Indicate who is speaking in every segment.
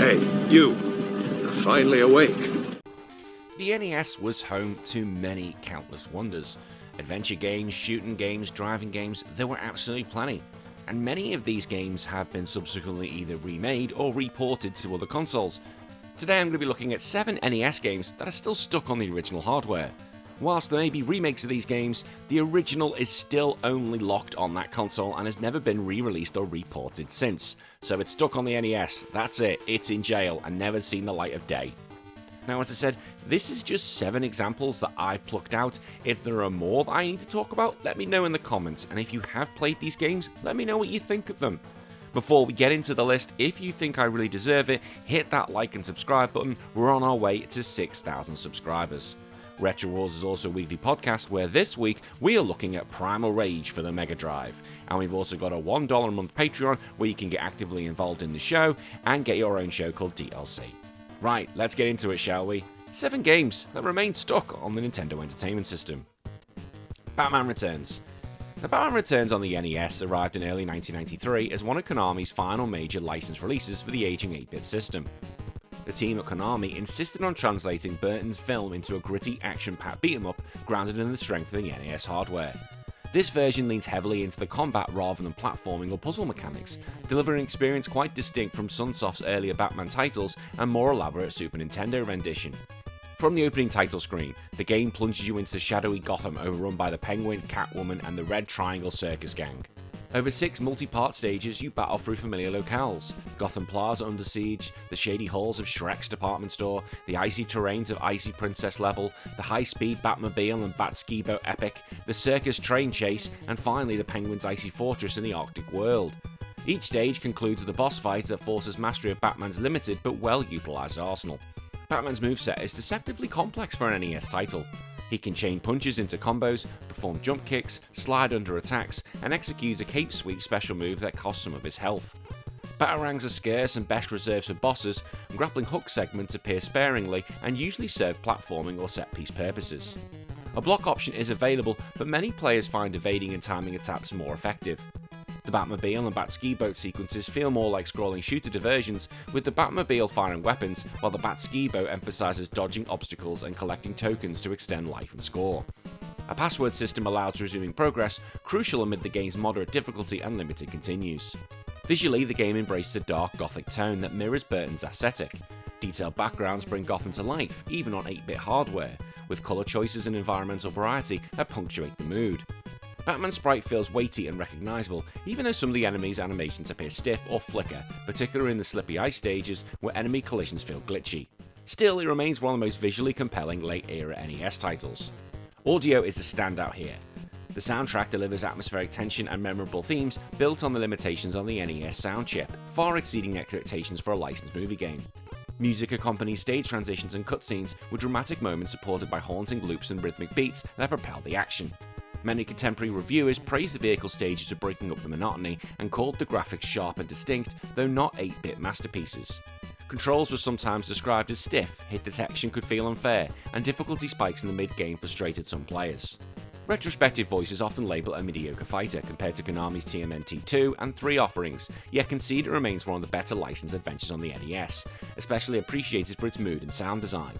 Speaker 1: Hey, you. You're finally awake.
Speaker 2: The NES was home to many countless wonders. Adventure games, shooting games, driving games, there were absolutely plenty. And many of these games have been subsequently either remade or reported to other consoles. Today I'm going to be looking at 7 NES games that are still stuck on the original hardware. Whilst there may be remakes of these games, the original is still only locked on that console and has never been re-released or reported since. So it's stuck on the NES, that's it, it's in jail and never seen the light of day. Now, as I said, this is just 7 examples that I've plucked out. If there are more that I need to talk about, let me know in the comments, and if you have played these games, let me know what you think of them. Before we get into the list, if you think I really deserve it, hit that like and subscribe button. We're on our way to 6,000 subscribers. Retro Wars is also a weekly podcast where this week we are looking at Primal Rage for the Mega Drive. And we've also got a $1 a month Patreon where you can get actively involved in the show and get your own show called DLC. Right, let's get into it, shall we? 7 games that remain stuck on the Nintendo Entertainment System. Batman Returns. Now, Batman Returns on the NES arrived in early 1993 as one of Konami's final major licensed releases for the aging 8-bit system. The team at Konami insisted on translating Burton's film into a gritty action-packed beat-em-up grounded in the strength of the NES hardware. This version leans heavily into the combat rather than platforming or puzzle mechanics, delivering an experience quite distinct from Sunsoft's earlier Batman titles and more elaborate Super Nintendo rendition. From the opening title screen, the game plunges you into shadowy Gotham overrun by the Penguin, Catwoman and the Red Triangle Circus Gang. Over 6 multi-part stages, you battle through familiar locales: Gotham Plaza under siege, the shady halls of Shrek's department store, the icy terrains of Icy Princess level, the high-speed Batmobile and Bat-Ski-Boat epic, the circus train chase, and finally the Penguin's icy fortress in the Arctic world. Each stage concludes with a boss fight that forces mastery of Batman's limited but well-utilised arsenal. Batman's moveset is deceptively complex for an NES title. He can chain punches into combos, perform jump kicks, slide under attacks, and execute a cape sweep special move that costs some of his health. Batarangs are scarce and best reserved for bosses, and grappling hook segments appear sparingly and usually serve platforming or set-piece purposes. A block option is available, but many players find evading and timing attacks more effective. The Batmobile and Bat-Ski-Boat sequences feel more like scrolling shooter diversions, with the Batmobile firing weapons, while the Bat-Ski-Boat emphasises dodging obstacles and collecting tokens to extend life and score. A password system allows resuming progress, crucial amid the game's moderate difficulty and limited continues. Visually, the game embraces a dark gothic tone that mirrors Burton's aesthetic. Detailed backgrounds bring Gotham to life, even on 8-bit hardware, with colour choices and environmental variety that punctuate the mood. Batman's sprite feels weighty and recognisable, even though some of the enemies' animations appear stiff or flicker, particularly in the slippy ice stages where enemy collisions feel glitchy. Still, it remains one of the most visually compelling late-era NES titles. Audio is a standout here. The soundtrack delivers atmospheric tension and memorable themes built on the limitations on the NES sound chip, far exceeding expectations for a licensed movie game. Music accompanies stage transitions and cutscenes with dramatic moments supported by haunting loops and rhythmic beats that propel the action. Many contemporary reviewers praised the vehicle stages for breaking up the monotony and called the graphics sharp and distinct, though not 8-bit masterpieces. Controls were sometimes described as stiff, hit detection could feel unfair, and difficulty spikes in the mid-game frustrated some players. Retrospective voices often label a mediocre fighter compared to Konami's TMNT 2 and 3 offerings, yet concede it remains one of the better licensed adventures on the NES, especially appreciated for its mood and sound design.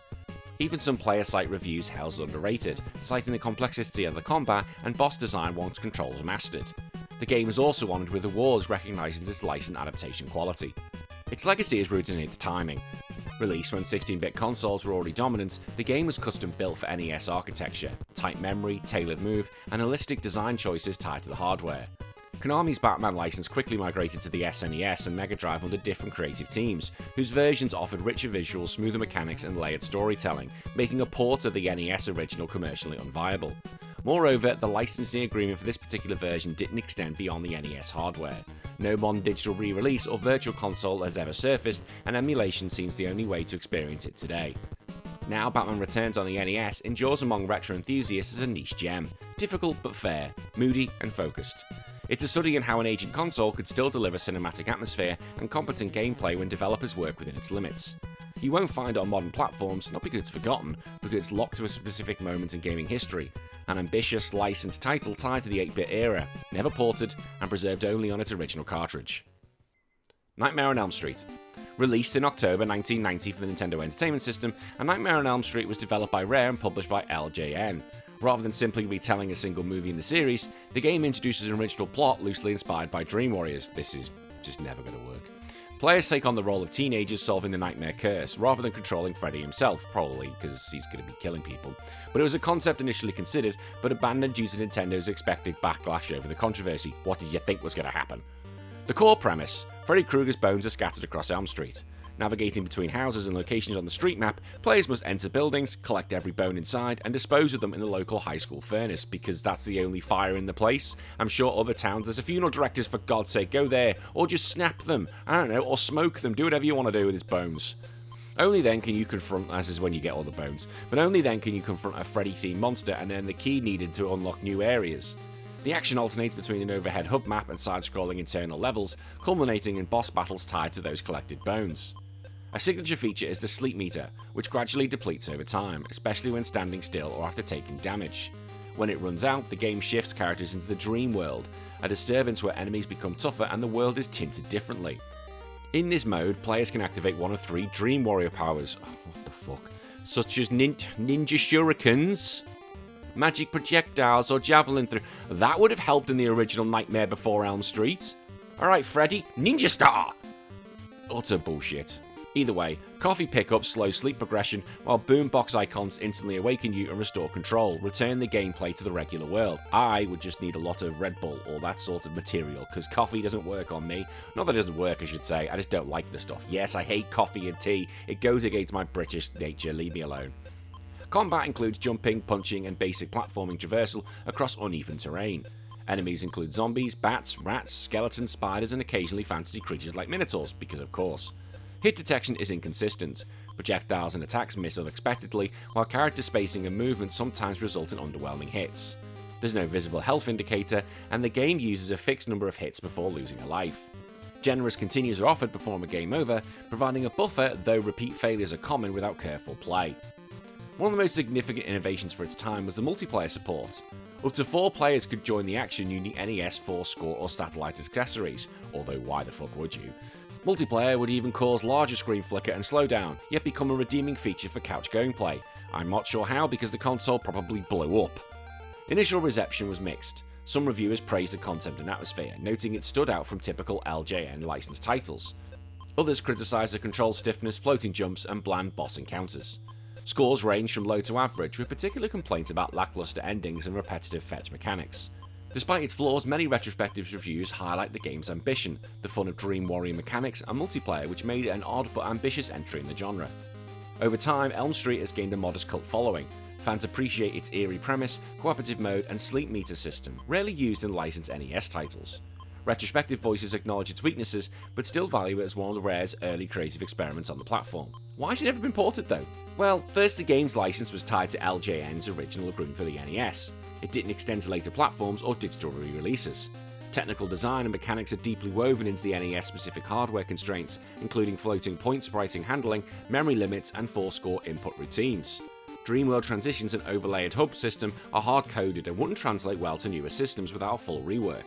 Speaker 2: Even some player site reviews held underrated, citing the complexity of the combat and boss design once controls mastered. The game is also honoured with awards recognising its licensed adaptation quality. Its legacy is rooted in its timing. Released when 16-bit consoles were already dominant, the game was custom built for NES architecture, tight memory, tailored move, and holistic design choices tied to the hardware. Konami's Batman license quickly migrated to the SNES and Mega Drive under different creative teams, whose versions offered richer visuals, smoother mechanics, and layered storytelling, making a port of the NES original commercially unviable. Moreover, the licensing agreement for this particular version didn't extend beyond the NES hardware. No modern digital re-release or virtual console has ever surfaced, and emulation seems the only way to experience it today. Now, Batman Returns on the NES endures among retro enthusiasts as a niche gem, difficult but fair, moody and focused. It's a study in how an aging console could still deliver cinematic atmosphere and competent gameplay when developers work within its limits. You won't find it on modern platforms, not because it's forgotten, but because it's locked to a specific moment in gaming history, an ambitious licensed title tied to the 8-bit era, never ported and preserved only on its original cartridge. Nightmare on Elm Street. Released in October 1990 for the Nintendo Entertainment System, A Nightmare on Elm Street was developed by Rare and published by LJN. Rather than simply retelling a single movie in the series, the game introduces an original plot loosely inspired by Dream Warriors. This is just never going to work. Players take on the role of teenagers solving the nightmare curse, rather than controlling Freddy himself, probably because he's going to be killing people. But it was a concept initially considered, but abandoned due to Nintendo's expected backlash over the controversy. What did you think was going to happen? The core premise: Freddy Krueger's bones are scattered across Elm Street. Navigating between houses and locations on the street map, players must enter buildings, collect every bone inside, and dispose of them in the local high school furnace, because that's the only fire in the place. I'm sure other towns, there's a funeral directors, for God's sake, go there, or just snap them, I don't know, or smoke them, do whatever you want to do with his bones. Only then can you confront, this is when you get all the bones, but only then can you confront a Freddy-themed monster and earn the key needed to unlock new areas. The action alternates between an overhead hub map and side-scrolling internal levels, culminating in boss battles tied to those collected bones. A signature feature is the sleep meter, which gradually depletes over time, especially when standing still or after taking damage. When it runs out, the game shifts characters into the dream world, a disturbance where enemies become tougher and the world is tinted differently. In this mode, players can activate one of 3 Dream Warrior powers, what the fuck, such as ninja shurikens, magic projectiles, or javelin throw. That would have helped in the original Nightmare Before Elm Street. Alright Freddy, ninja star! Utter bullshit. Either way, coffee pickup slows sleep progression, while boombox icons instantly awaken you and restore control, return the gameplay to the regular world. I would just need a lot of Red Bull or that sort of material, because coffee doesn't work on me. Not that it doesn't work, I should say, I just don't like the stuff. Yes, I hate coffee and tea, it goes against my British nature, leave me alone. Combat includes jumping, punching, and basic platforming traversal across uneven terrain. Enemies include zombies, bats, rats, skeletons, spiders, and occasionally fantasy creatures like minotaurs, because of course. Hit detection is inconsistent. Projectiles and attacks miss unexpectedly, while character spacing and movement sometimes result in underwhelming hits. There's no visible health indicator, and the game uses a fixed number of hits before losing a life. Generous continues are offered before a game over, providing a buffer, though repeat failures are common without careful play. One of the most significant innovations for its time was the multiplayer support. Up to 4 players could join the action using NES 4 score or satellite accessories, although why the fuck would you? Multiplayer would even cause larger screen flicker and slowdown, yet become a redeeming feature for couch gameplay. I'm not sure how because the console probably blew up. Initial reception was mixed. Some reviewers praised the concept and atmosphere, noting it stood out from typical LJN licensed titles. Others criticised the control stiffness, floating jumps, and bland boss encounters. Scores ranged from low to average, with particular complaints about lackluster endings and repetitive fetch mechanics. Despite its flaws, many retrospective reviews highlight the game's ambition, the fun of Dream Warrior mechanics and multiplayer, which made it an odd but ambitious entry in the genre. Over time, Elm Street has gained a modest cult following. Fans appreciate its eerie premise, cooperative mode, and sleep meter system, rarely used in licensed NES titles. Retrospective voices acknowledge its weaknesses, but still value it as one of Rare's early creative experiments on the platform. Why has it never been ported though? Well, first the game's license was tied to LJN's original agreement for the NES. It didn't extend to later platforms or digital re-releases. Technical design and mechanics are deeply woven into the NES-specific hardware constraints, including floating point spriting handling, memory limits, and 4-score input routines. Dreamworld transitions and overlaid hub system are hard-coded and wouldn't translate well to newer systems without a full rework.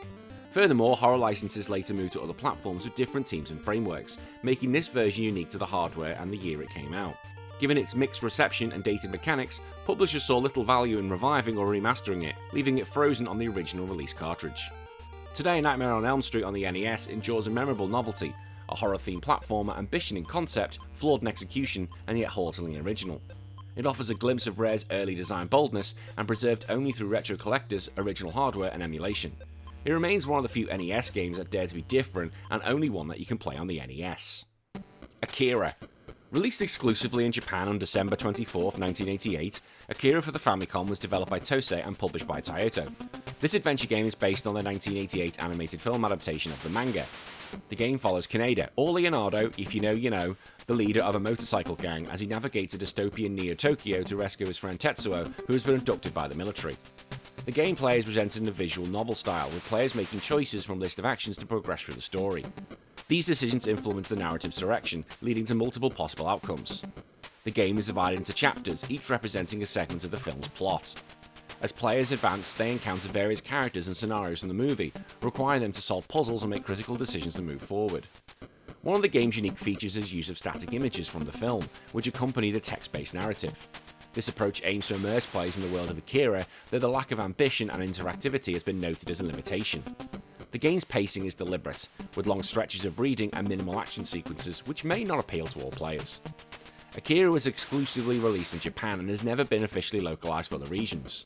Speaker 2: Furthermore, horror licenses later moved to other platforms with different teams and frameworks, making this version unique to the hardware and the year it came out. Given its mixed reception and dated mechanics, publishers saw little value in reviving or remastering it, leaving it frozen on the original release cartridge. Today, Nightmare on Elm Street on the NES enjoys a memorable novelty, a horror-themed platformer ambition in concept, flawed in execution, and yet hauntingly original. It offers a glimpse of Rare's early design boldness, and preserved only through retro collectors, original hardware, and emulation. It remains one of the few NES games that dare to be different, and only one that you can play on the NES. Akira. Released exclusively in Japan on December 24, 1988, Akira for the Famicom was developed by Tosei and published by Taito. This adventure game is based on the 1988 animated film adaptation of the manga. The game follows Kaneda, or Leonardo, if you know you know, the leader of a motorcycle gang as he navigates a dystopian Neo-Tokyo to rescue his friend Tetsuo, who has been abducted by the military. The gameplay is presented in a visual novel style, with players making choices from a list of actions to progress through the story. These decisions influence the narrative's direction, leading to multiple possible outcomes. The game is divided into chapters, each representing a segment of the film's plot. As players advance, they encounter various characters and scenarios in the movie, requiring them to solve puzzles and make critical decisions to move forward. One of the game's unique features is use of static images from the film, which accompany the text-based narrative. This approach aims to immerse players in the world of Akira, though the lack of ambition and interactivity has been noted as a limitation. The game's pacing is deliberate, with long stretches of reading and minimal action sequences which may not appeal to all players. Akira was exclusively released in Japan and has never been officially localized for other regions.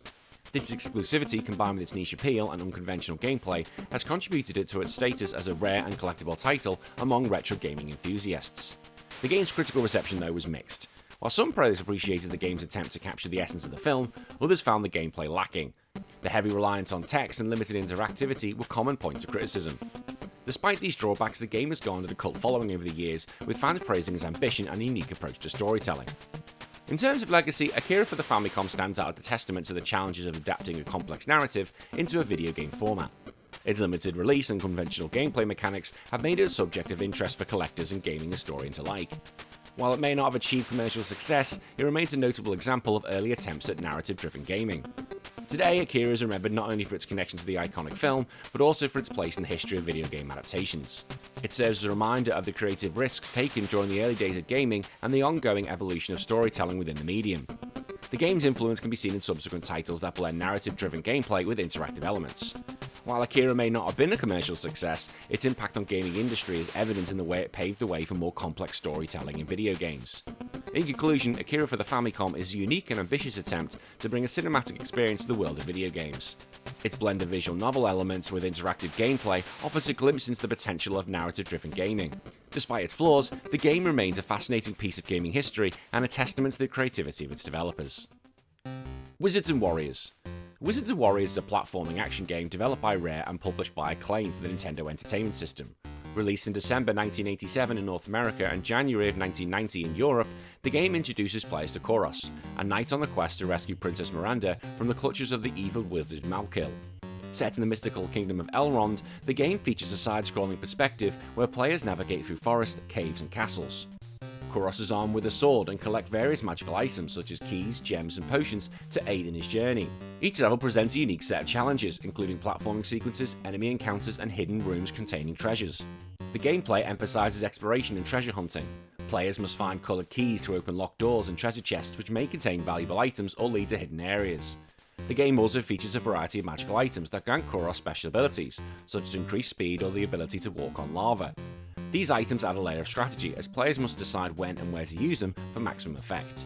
Speaker 2: This exclusivity, combined with its niche appeal and unconventional gameplay, has contributed to its status as a rare and collectible title among retro gaming enthusiasts. The game's critical reception, though, was mixed. While some players appreciated the game's attempt to capture the essence of the film, others found the gameplay lacking. The heavy reliance on text and limited interactivity were common points of criticism. Despite these drawbacks, the game has garnered a cult following over the years, with fans praising its ambition and unique approach to storytelling. In terms of legacy, Akira for the Famicom stands out as a testament to the challenges of adapting a complex narrative into a video game format. Its limited release and conventional gameplay mechanics have made it a subject of interest for collectors and gaming historians alike. While it may not have achieved commercial success, it remains a notable example of early attempts at narrative-driven gaming. Today, Akira is remembered not only for its connection to the iconic film, but also for its place in the history of video game adaptations. It serves as a reminder of the creative risks taken during the early days of gaming and the ongoing evolution of storytelling within the medium. The game's influence can be seen in subsequent titles that blend narrative-driven gameplay with interactive elements. While Akira may not have been a commercial success, its impact on gaming industry is evident in the way it paved the way for more complex storytelling in video games. In conclusion, Akira for the Famicom is a unique and ambitious attempt to bring a cinematic experience to the world of video games. Its blend of visual novel elements with interactive gameplay offers a glimpse into the potential of narrative-driven gaming. Despite its flaws, the game remains a fascinating piece of gaming history and a testament to the creativity of its developers. Wizards and Warriors. Wizards and Warriors is a platforming action game developed by Rare and published by Acclaim for the Nintendo Entertainment System. Released in December 1987 in North America and January of 1990 in Europe, the game introduces players to Koros, a knight on the quest to rescue Princess Miranda from the clutches of the evil wizard Malkil. Set in the mystical kingdom of Elrond, the game features a side-scrolling perspective where players navigate through forests, caves and castles. Koros is armed with a sword and collect various magical items such as keys, gems and potions to aid in his journey. Each level presents a unique set of challenges, including platforming sequences, enemy encounters and hidden rooms containing treasures. The gameplay emphasizes exploration and treasure hunting. Players must find colored keys to open locked doors and treasure chests which may contain valuable items or lead to hidden areas. The game also features a variety of magical items that grant Koros special abilities, such as increased speed or the ability to walk on lava. These items add a layer of strategy, as players must decide when and where to use them for maximum effect.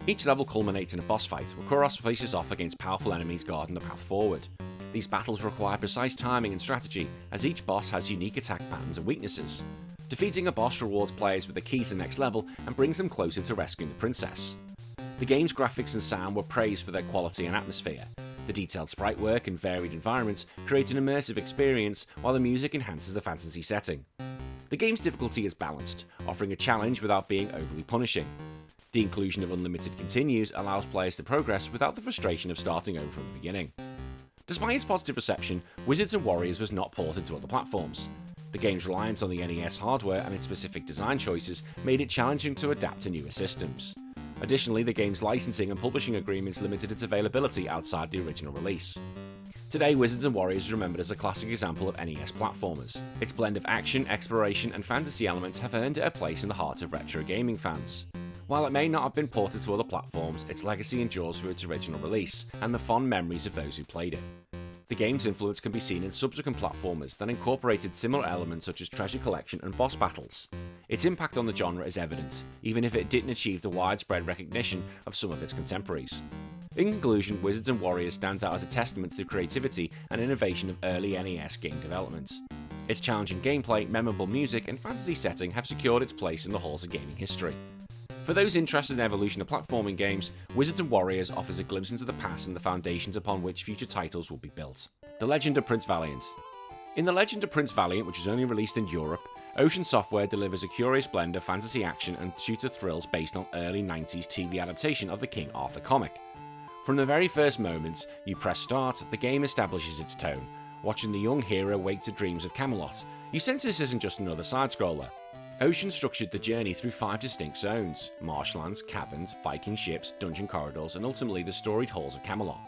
Speaker 2: Each level culminates in a boss fight, where Koros faces off against powerful enemies guarding the path forward. These battles require precise timing and strategy, as each boss has unique attack patterns and weaknesses. Defeating a boss rewards players with the key to the next level and brings them closer to rescuing the princess. The game's graphics and sound were praised for their quality and atmosphere. The detailed sprite work and varied environments create an immersive experience, while the music enhances the fantasy setting. The game's difficulty is balanced, offering a challenge without being overly punishing. The inclusion of unlimited continues allows players to progress without the frustration of starting over from the beginning. Despite its positive reception, Wizards and Warriors was not ported to other platforms. The game's reliance on the NES hardware and its specific design choices made it challenging to adapt to newer systems. Additionally, the game's licensing and publishing agreements limited its availability outside the original release. Today, Wizards and Warriors is remembered as a classic example of NES platformers. Its blend of action, exploration, and fantasy elements have earned it a place in the heart of retro gaming fans. While it may not have been ported to other platforms, its legacy endures through its original release, and the fond memories of those who played it. The game's influence can be seen in subsequent platformers that incorporated similar elements such as treasure collection and boss battles. Its impact on the genre is evident, even if it didn't achieve the widespread recognition of some of its contemporaries. In conclusion, Wizards and Warriors stands out as a testament to the creativity and innovation of early NES game development. Its challenging gameplay, memorable music, and fantasy setting have secured its place in the halls of gaming history. For those interested in the evolution of platforming games, Wizards and Warriors offers a glimpse into the past and the foundations upon which future titles will be built. The Legend of Prince Valiant. In The Legend of Prince Valiant, which was only released in Europe, Ocean Software delivers a curious blend of fantasy action and shooter thrills based on early 90s TV adaptation of the King Arthur comic. From the very first moments you press start, the game establishes its tone. Watching the young hero wake to dreams of Camelot, you sense this isn't just another side-scroller. Ocean structured the journey through 5 distinct zones: marshlands, caverns, Viking ships, dungeon corridors, and ultimately the storied halls of Camelot.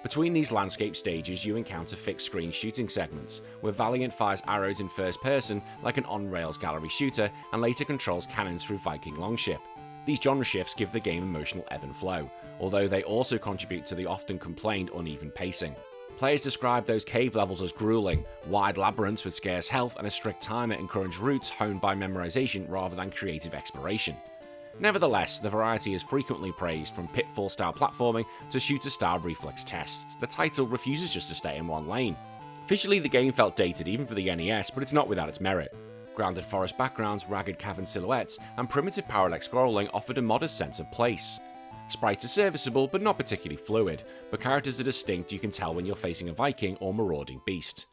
Speaker 2: Between these landscape stages, you encounter fixed-screen shooting segments, where Valiant fires arrows in first person like an on-rails gallery shooter, and later controls cannons through Viking longship. These genre shifts give the game emotional ebb and flow, although they also contribute to the often complained uneven pacing. Players describe those cave levels as grueling, wide labyrinths with scarce health and a strict timer encourage routes honed by memorization rather than creative exploration. Nevertheless, the variety is frequently praised, from pitfall-style platforming to shooter-style reflex tests. The title refuses just to stay in one lane. Visually, the game felt dated even for the NES, but it's not without its merit. Grounded forest backgrounds, ragged cavern silhouettes, and primitive parallax scrolling offered a modest sense of place. Sprites are serviceable, but not particularly fluid, but characters are distinct. You can tell when you're facing a Viking or marauding beast.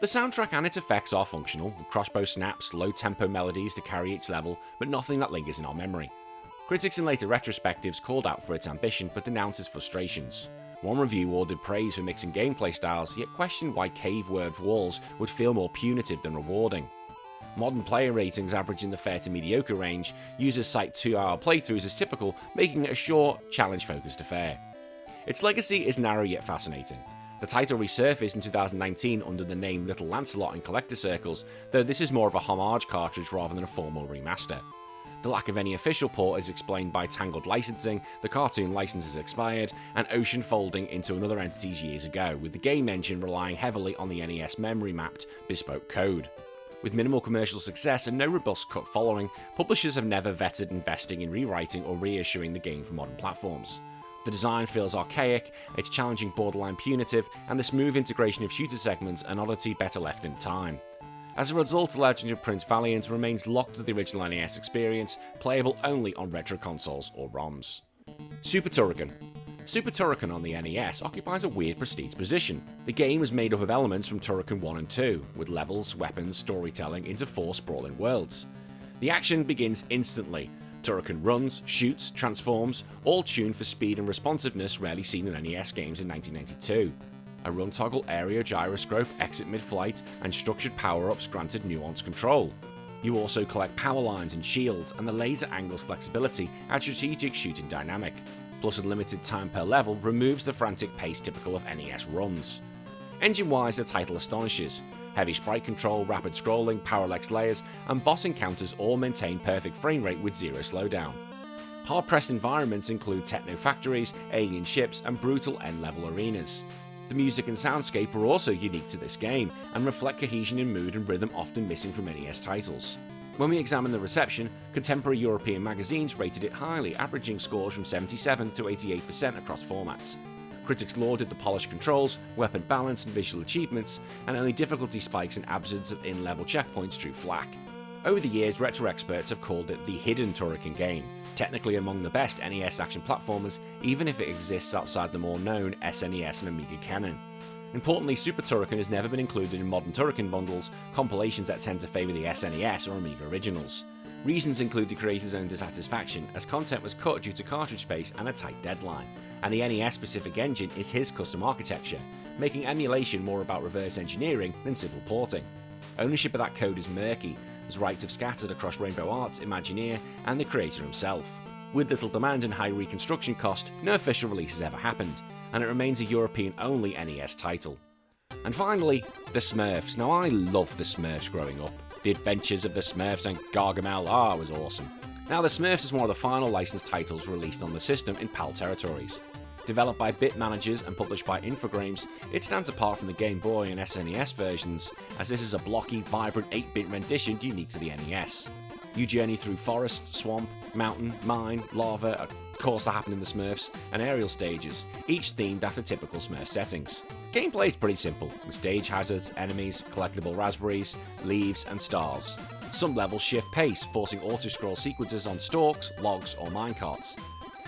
Speaker 2: The soundtrack and its effects are functional, with crossbow snaps, low-tempo melodies to carry each level, but nothing that lingers in our memory. Critics in later retrospectives called out for its ambition, but denounced its frustrations. One review awarded praise for mixing gameplay styles, yet questioned why cave-word walls would feel more punitive than rewarding. Modern player ratings average in the fair to mediocre range. Users cite 2-hour playthroughs as typical, making it a short, challenge-focused affair. Its legacy is narrow yet fascinating. The title resurfaced in 2019 under the name Little Lancelot in collector circles, though this is more of a homage cartridge rather than a formal remaster. The lack of any official port is explained by tangled licensing, the cartoon license is expired, and Ocean folding into another entity's years ago, with the game engine relying heavily on the NES memory-mapped, bespoke code. With minimal commercial success and no robust cut following, publishers have never vetted investing in rewriting or reissuing the game for modern platforms. The design feels archaic, its challenging borderline punitive, and the smooth integration of shooter segments an oddity better left in time. As a result, Legend of Prince Valiant remains locked to the original NES experience, playable only on retro consoles or ROMs. Super Turkin. Super Turkin on the NES occupies a weird prestige position. The game is made up of elements from Turkin 1 and 2, with levels, weapons, storytelling into 4 sprawling worlds. The action begins instantly. Turkin runs, shoots, transforms, all tuned for speed and responsiveness rarely seen in NES games in 1992. A run toggle area gyroscope, exit mid-flight, and structured power-ups granted nuanced control. You also collect power lines and shields, and the laser angles flexibility add strategic shooting dynamic. Plus unlimited time per level removes the frantic pace typical of NES runs. Engine-wise, the title astonishes. Heavy sprite control, rapid scrolling, parallax layers, and boss encounters all maintain perfect frame rate with zero slowdown. Hard-pressed environments include techno factories, alien ships, and brutal end-level arenas. The music and soundscape are also unique to this game, and reflect cohesion in mood and rhythm often missing from NES titles. When we examine the reception, contemporary European magazines rated it highly, averaging scores from 77 to 88% across formats. Critics lauded the polished controls, weapon balance, and visual achievements, and only difficulty spikes and absence of in-level checkpoints drew flack. Over the years, retro experts have called it the hidden Turkin game, technically among the best NES action platformers, even if it exists outside the more known SNES and Amiga canon. Importantly, Super Turkin has never been included in modern Turkin bundles, compilations that tend to favour the SNES or Amiga originals. Reasons include the creator's own dissatisfaction, as content was cut due to cartridge space and a tight deadline, and the NES-specific engine is his custom architecture, making emulation more about reverse engineering than simple porting. Ownership of that code is murky, as rights have scattered across Rainbow Arts, Imagineer, and the creator himself. With little demand and high reconstruction cost, no official release has ever happened, and it remains a European-only NES title. And finally, the Smurfs. Now, I loved the Smurfs growing up. The Adventures of the Smurfs and Gargamel, was awesome. Now, the Smurfs is one of the final licensed titles released on the system in PAL territories. Developed by Bit Managers and published by Infogrames, it stands apart from the Game Boy and SNES versions, as this is a blocky, vibrant 8-bit rendition unique to the NES. You journey through forest, swamp, mountain, mine, lava, of course that happened in the Smurfs, and aerial stages, each themed after typical Smurf settings. Gameplay is pretty simple, with stage hazards, enemies, collectible raspberries, leaves, and stars. Some levels shift pace, forcing auto-scroll sequences on stalks, logs, or minecarts.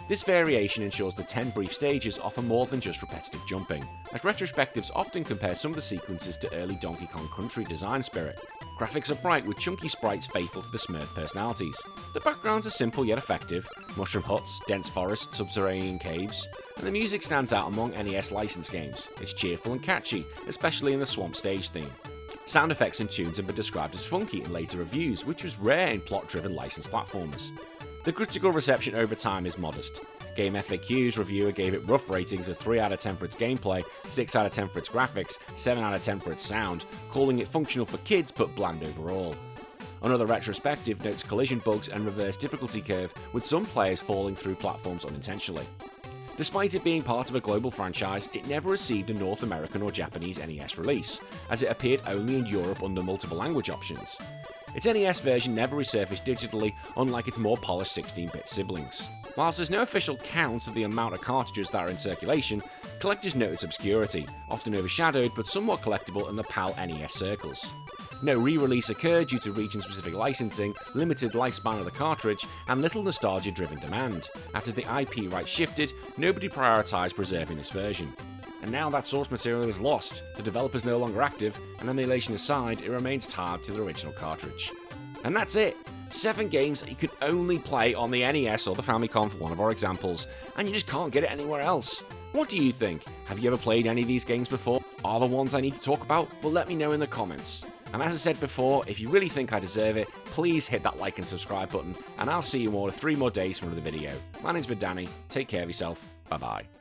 Speaker 2: This variation ensures the 10 brief stages offer more than just repetitive jumping, as retrospectives often compare some of the sequences to early Donkey Kong Country design spirit. Graphics are bright with chunky sprites faithful to the Smurf personalities. The backgrounds are simple yet effective, mushroom huts, dense forests, subterranean caves, and the music stands out among NES licensed games. It's cheerful and catchy, especially in the swamp stage theme. Sound effects and tunes have been described as funky in later reviews, which was rare in plot-driven licensed platformers. The critical reception over time is modest. Game FAQs reviewer gave it rough ratings of 3 out of 10 for its gameplay, 6 out of 10 for its graphics, 7 out of 10 for its sound, calling it functional for kids but bland overall. Another retrospective notes collision bugs and reverse difficulty curve, with some players falling through platforms unintentionally. Despite it being part of a global franchise, it never received a North American or Japanese NES release, as it appeared only in Europe under multiple language options. Its NES version never resurfaced digitally, unlike its more polished 16-bit siblings. Whilst there's no official count of the amount of cartridges that are in circulation, collectors note its obscurity, often overshadowed but somewhat collectible in the PAL NES circles. No re-release occurred due to region-specific licensing, limited lifespan of the cartridge, and little nostalgia-driven demand. After the IP rights shifted, nobody prioritised preserving this version. And now that source material is lost, the developer's no longer active, and emulation aside, it remains tied to the original cartridge. And that's it! 7 games that you can only play on the NES or the Famicom for one of our examples, and you just can't get it anywhere else. What do you think? Have you ever played any of these games before? Are the ones I need to talk about? Well, let me know in the comments. And as I said before, if you really think I deserve it, please hit that like and subscribe button, and I'll see you all in 3 more days for another video. My name's been Danny, take care of yourself, bye bye.